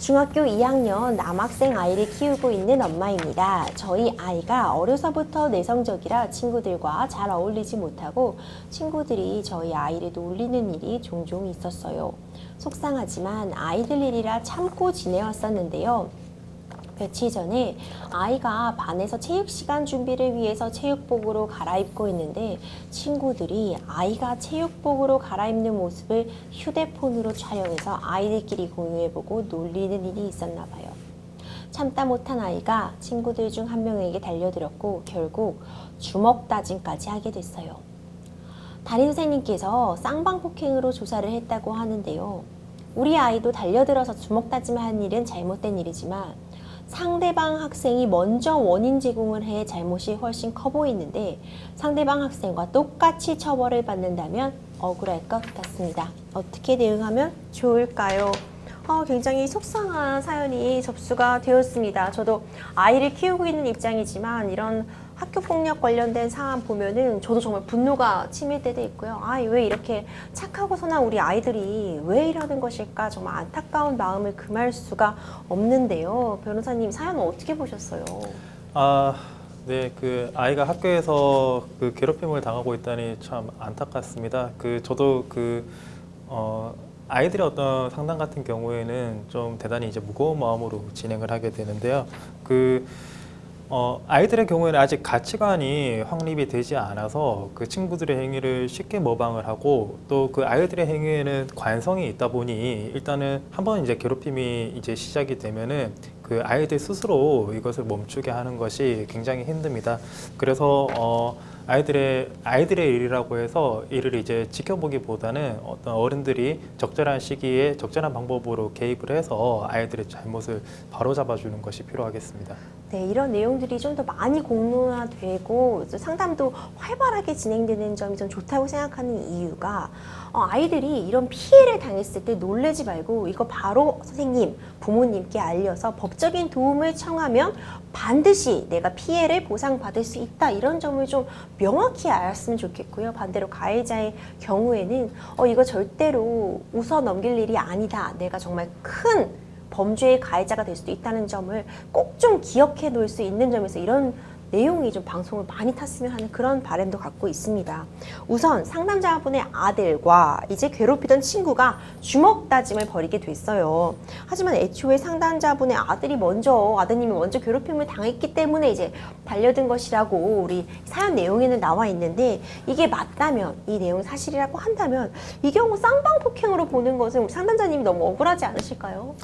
중학교 2학년 남학생 아이를 키우고 있는 엄마입니다. 저희 아이가 어려서부터 내성적이라 친구들과 잘 어울리지 못하고 친구들이 저희 아이를 놀리는 일이 종종 있었어요. 속상하지만 아이들 일이라 참고 지내왔었는데요. 며칠 전에 아이가 반에서 체육 시간 준비를 위해서 체육복으로 갈아입고 있는데 친구들이 아이가 체육복으로 갈아입는 모습을 휴대폰으로 촬영해서 아이들끼리 공유해보고 놀리는 일이 있었나 봐요. 참다 못한 아이가 친구들 중 한 명에게 달려들었고 결국 주먹 다짐까지 하게 됐어요. 담임 선생님께서 쌍방폭행으로 조사를 했다고 하는데요. 우리 아이도 달려들어서 주먹 다짐을 한 일은 잘못된 일이지만 상대방 학생이 먼저 원인 제공을 해 잘못이 훨씬 커 보이는데 상대방 학생과 똑같이 처벌을 받는다면 억울할 것 같습니다. 어떻게 대응하면 좋을까요? 굉장히 속상한 사연이 접수가 되었습니다. 저도 아이를 키우고 있는 입장이지만 이런 학교폭력 관련된 사안 보면은 저도 정말 분노가 치밀 때도 있고요. 왜 이렇게 착하고 선한 우리 아이들이 왜 이러는 것일까 정말 안타까운 마음을 금할 수가 없는데요. 변호사님 사연은 어떻게 보셨어요? 네, 그 아이가 학교에서 그 괴롭힘을 당하고 있다니 참 안타깝습니다. 저도 아이들의 어떤 상담 같은 경우에는 좀 대단히 이제 무거운 마음으로 진행을 하게 되는데요. 아이들의 경우에는 아직 가치관이 확립이 되지 않아서 그 친구들의 행위를 쉽게 모방을 하고 또 그 아이들의 행위에는 관성이 있다 보니 일단은 한번 이제 괴롭힘이 이제 시작이 되면은 그 아이들 스스로 이것을 멈추게 하는 것이 굉장히 힘듭니다. 그래서 아이들의 일이라고 해서 이를 이제 지켜보기보다는 어떤 어른들이 적절한 시기에 적절한 방법으로 개입을 해서 아이들의 잘못을 바로잡아주는 것이 필요하겠습니다. 네, 이런 내용들이 좀 더 많이 공론화되고 상담도 활발하게 진행되는 점이 좀 좋다고 생각하는 이유가 아이들이 이런 피해를 당했을 때 놀라지 말고 이거 바로 선생님, 부모님께 알려서 법적인 도움을 청하면 반드시 내가 피해를 보상받을 수 있다 이런 점을 좀 명확히 알았으면 좋겠고요. 반대로 가해자의 경우에는 이거 절대로 웃어 넘길 일이 아니다. 내가 정말 큰 범죄의 가해자가 될 수도 있다는 점을 꼭 좀 기억해 놓을 수 있는 점에서 이런 내용이 좀 방송을 많이 탔으면 하는 그런 바람도 갖고 있습니다. 우선 상담자분의 아들과 이제 괴롭히던 친구가 주먹 다짐을 벌이게 됐어요. 하지만 애초에 상담자분의 아드님이 먼저 괴롭힘을 당했기 때문에 이제 달려든 것이라고 우리 사연 내용에는 나와 있는데 이게 맞다면 이 내용이 사실이라고 한다면 이 경우 쌍방폭행으로 보는 것은 우리 상담자님이 너무 억울하지 않으실까요?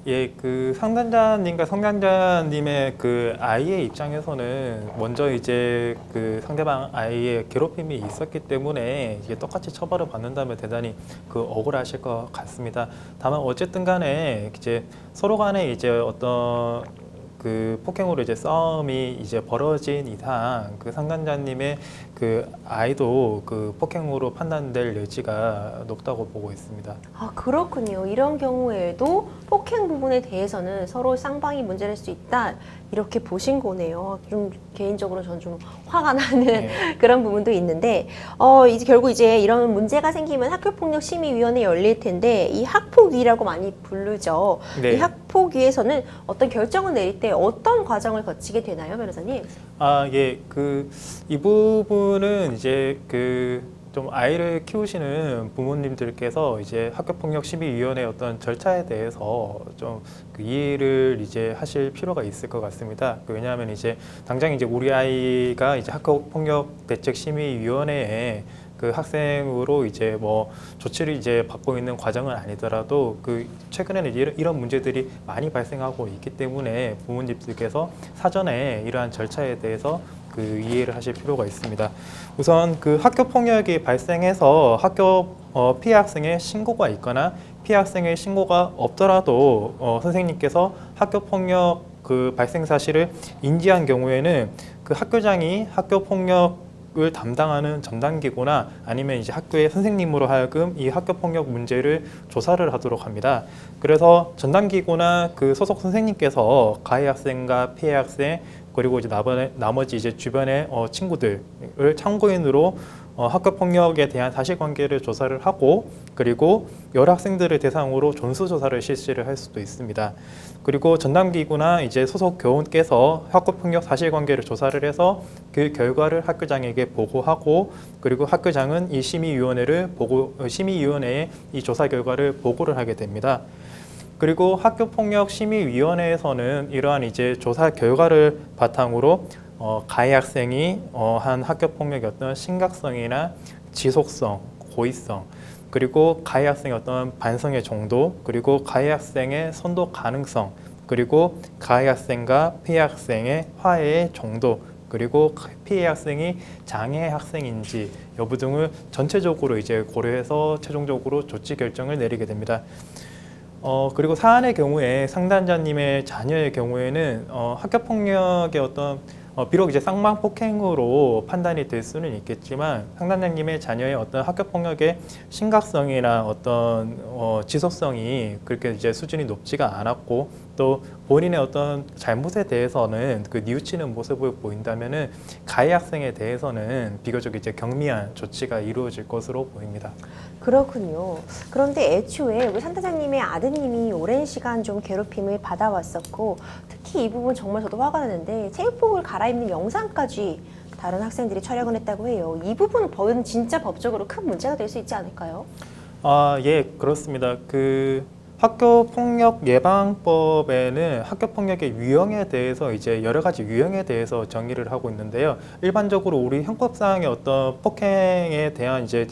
예, 그 상담자님과 상담자님의 그 아이의 입장에서는 먼저 이제 그 상대방 아이의 괴롭힘이 있었기 때문에 이게 똑같이 처벌을 받는다면 대단히 억울하실 것 같습니다. 다만 어쨌든 간에 이제 서로 간에 이제 어떤 그 폭행으로 이제 싸움이 이제 벌어진 이상 그 상담자님의 그 아이도 그 폭행으로 판단될 여지가 높다고 보고 있습니다. 그렇군요. 이런 경우에도 폭행 부분에 대해서는 서로 쌍방이 문제될 수 있다 이렇게 보신 거네요. 좀 개인적으로 저는 좀 화가 나는 네. 그런 부분도 있는데 이제 결국 이제 이런 문제가 생기면 학교폭력심의위원회 열릴 텐데 이 학폭위라고 많이 부르죠. 네. 이 학폭위에서는 어떤 결정을 내릴 때 어떤 과정을 거치게 되나요, 변호사님? 예, 이 부분은 이제 좀 아이를 키우시는 부모님들께서 이제 학교폭력심의위원회 어떤 절차에 대해서 좀 이해를 이제 하실 필요가 있을 것 같습니다. 왜냐하면 이제 당장 이제 우리 아이가 이제 학교폭력대책심의위원회에 그 학생으로 이제 뭐 조치를 이제 받고 있는 과정은 아니더라도 최근에는 이런 문제들이 많이 발생하고 있기 때문에 부모님들께서 사전에 이러한 절차에 대해서 이해를 하실 필요가 있습니다. 우선 학교 폭력이 발생해서 피해 학생의 신고가 있거나 피해 학생의 신고가 없더라도 선생님께서 학교 폭력 발생 사실을 인지한 경우에는 학교장이 학교 폭력 을 담당하는 전담기구나 아니면 이제 학교의 선생님으로 하여금 이 학교폭력 문제를 조사를 하도록 합니다. 그래서 전담기구나 소속 선생님께서 가해 학생과 피해 학생 그리고 이제 나머지 이제 주변의 친구들을 참고인으로 학교 폭력에 대한 사실관계를 조사를 하고 그리고 여러 학생들을 대상으로 전수조사를 실시를 할 수도 있습니다. 그리고 전담기구나 이제 소속 교원께서 학교 폭력 사실관계를 조사를 해서 그 결과를 학교장에게 보고하고 그리고 학교장은 이 심의위원회에 이 조사 결과를 보고를 하게 됩니다. 그리고 학교폭력심의위원회에서는 이러한 이제 조사 결과를 바탕으로 가해 학생이 한 학교폭력의 어떤 심각성이나 지속성, 고의성, 그리고 가해 학생의 어떤 반성의 정도, 그리고 가해 학생의 선도 가능성, 그리고 가해 학생과 피해 학생의 화해의 정도, 그리고 피해 학생이 장애 학생인지 여부 등을 전체적으로 이제 고려해서 최종적으로 조치 결정을 내리게 됩니다. 그리고 사안의 경우에 상담자님의 자녀의 경우에는 학교폭력의 어떤 비록 이제 쌍방폭행으로 판단이 될 수는 있겠지만 상담자님의 자녀의 어떤 학교폭력의 심각성이나 어떤 지속성이 그렇게 이제 수준이 높지가 않았고 또 본인의 어떤 잘못에 대해서는 그 뉘우치는 모습을 보인다면은 가해 학생에 대해서는 비교적 이제 경미한 조치가 이루어질 것으로 보입니다. 그렇군요. 그런데 애초에 우리 상대장님의 아드님이 오랜 시간 좀 괴롭힘을 받아왔었고 특히 이 부분 정말 저도 화가 나는데 체육복을 갈아입는 영상까지 다른 학생들이 촬영을 했다고 해요. 이 부분은 진짜 법적으로 큰 문제가 될 수 있지 않을까요? 예, 그렇습니다. 학교 폭력 예방법에는 학교 폭력의 유형에 대해서 이제 여러 가지 유형에 대해서 정의를 하고 있는데요. 일반적으로 우리 형법상의 어떤 폭행에 대한 이제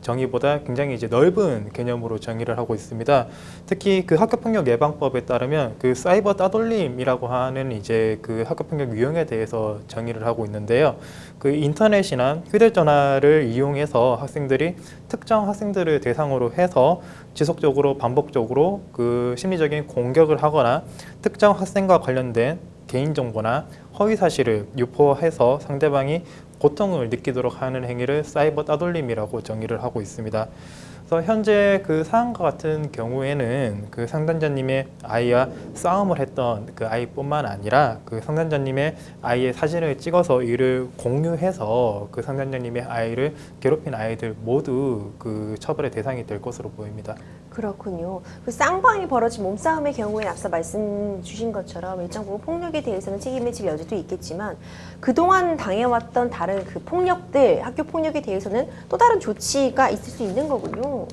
정의보다 굉장히 이제 넓은 개념으로 정의를 하고 있습니다. 특히 학교폭력 예방법에 따르면 사이버 따돌림이라고 하는 이제 학교폭력 유형에 대해서 정의를 하고 있는데요. 인터넷이나 휴대전화를 이용해서 학생들이 특정 학생들을 대상으로 해서 지속적으로 반복적으로 심리적인 공격을 하거나 특정 학생과 관련된 개인정보나 허위사실을 유포해서 상대방이 고통을 느끼도록 하는 행위를 사이버 따돌림이라고 정의를 하고 있습니다. 그래서 현재 사안과 같은 경우에는 상담자님의 아이와 싸움을 했던 아이뿐만 아니라 상담자님의 아이의 사진을 찍어서 이를 공유해서 상담자님의 아이를 괴롭힌 아이들 모두 처벌의 대상이 될 것으로 보입니다. 그렇군요. 쌍방이 벌어진 몸싸움의 경우에 앞서 말씀 주신 것처럼 일정 부분 폭력에 대해서는 책임을 질 여지도 있겠지만 그동안 당해왔던 다른 폭력들, 학교 폭력에 대해서는 또 다른 조치가 있을 수 있는 거군요.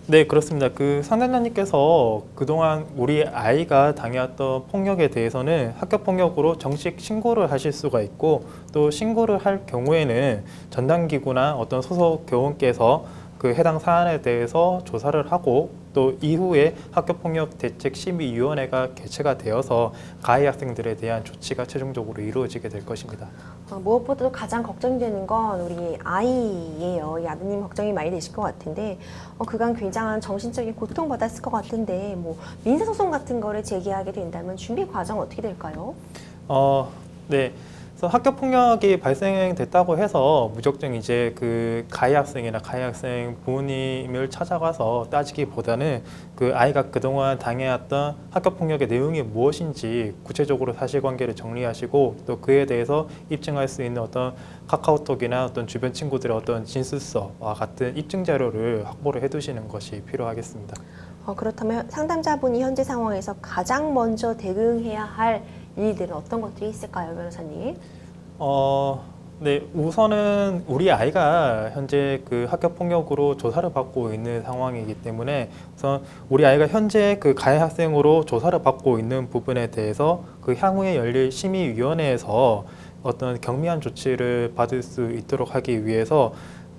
네, 그렇습니다. 상담자님께서 그동안 우리 아이가 당해왔던 폭력에 대해서는 학교 폭력으로 정식 신고를 하실 수가 있고 또 신고를 할 경우에는 전담기구나 어떤 소속 교원께서 해당 사안에 대해서 조사를 하고 또 이후에 학교폭력대책심의위원회가 개최가 되어서 가해 학생들에 대한 조치가 최종적으로 이루어지게 될 것입니다. 무엇보다도 가장 걱정되는 건 우리 아이예요. 이 아드님 걱정이 많이 되실 것 같은데 그간 굉장한 정신적인 고통받았을 것 같은데 민사소송 같은 거를 제기하게 된다면 준비 과정 어떻게 될까요? 네. 그래서 학교 폭력이 발생됐다고 해서 무작정 이제 가해 학생이나 가해 학생 부모님을 찾아가서 따지기보다는 아이가 그동안 당해왔던 학교 폭력의 내용이 무엇인지 구체적으로 사실관계를 정리하시고 또 그에 대해서 입증할 수 있는 어떤 카카오톡이나 어떤 주변 친구들의 어떤 진술서와 같은 입증 자료를 확보를 해두시는 것이 필요하겠습니다. 그렇다면 상담자분이 현재 상황에서 가장 먼저 대응해야 할 일들은 어떤 것들이 있을까요, 변호사님? 네, 우선은 우리 아이가 현재 학교 폭력으로 조사를 받고 있는 상황이기 때문에 우선 우리 아이가 현재 가해 학생으로 조사를 받고 있는 부분에 대해서 향후에 열릴 심의위원회에서 어떤 경미한 조치를 받을 수 있도록 하기 위해서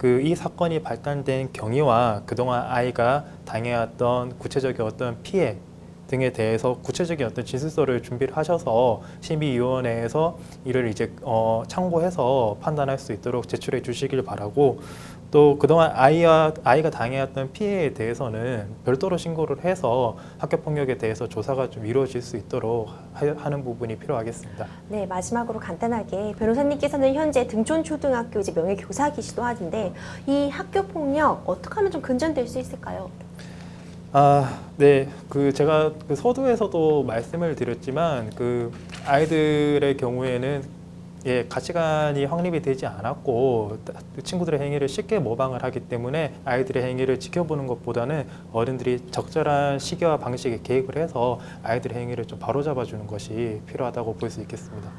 이 사건이 발단된 경위와 그동안 아이가 당해왔던 구체적인 어떤 피해 등에 대해서 구체적인 어떤 진술서를 준비를 하셔서 심의위원회에서 이를 이제 참고해서 판단할 수 있도록 제출해 주시길 바라고 또 그동안 아이가 당해왔던 피해에 대해서는 별도로 신고를 해서 학교폭력에 대해서 조사가 좀 이루어질 수 있도록 하는 부분이 필요하겠습니다. 네, 마지막으로 간단하게 변호사님께서는 현재 등촌초등학교 이제 명예교사이시기도 하는데 이 학교폭력 어떻게 하면 좀 근절될 수 있을까요? 네. 제가 서두에서도 말씀을 드렸지만 아이들의 경우에는 예, 가치관이 확립이 되지 않았고 친구들의 행위를 쉽게 모방을 하기 때문에 아이들의 행위를 지켜보는 것보다는 어른들이 적절한 시기와 방식에 개입을 해서 아이들의 행위를 좀 바로잡아주는 것이 필요하다고 볼 수 있겠습니다.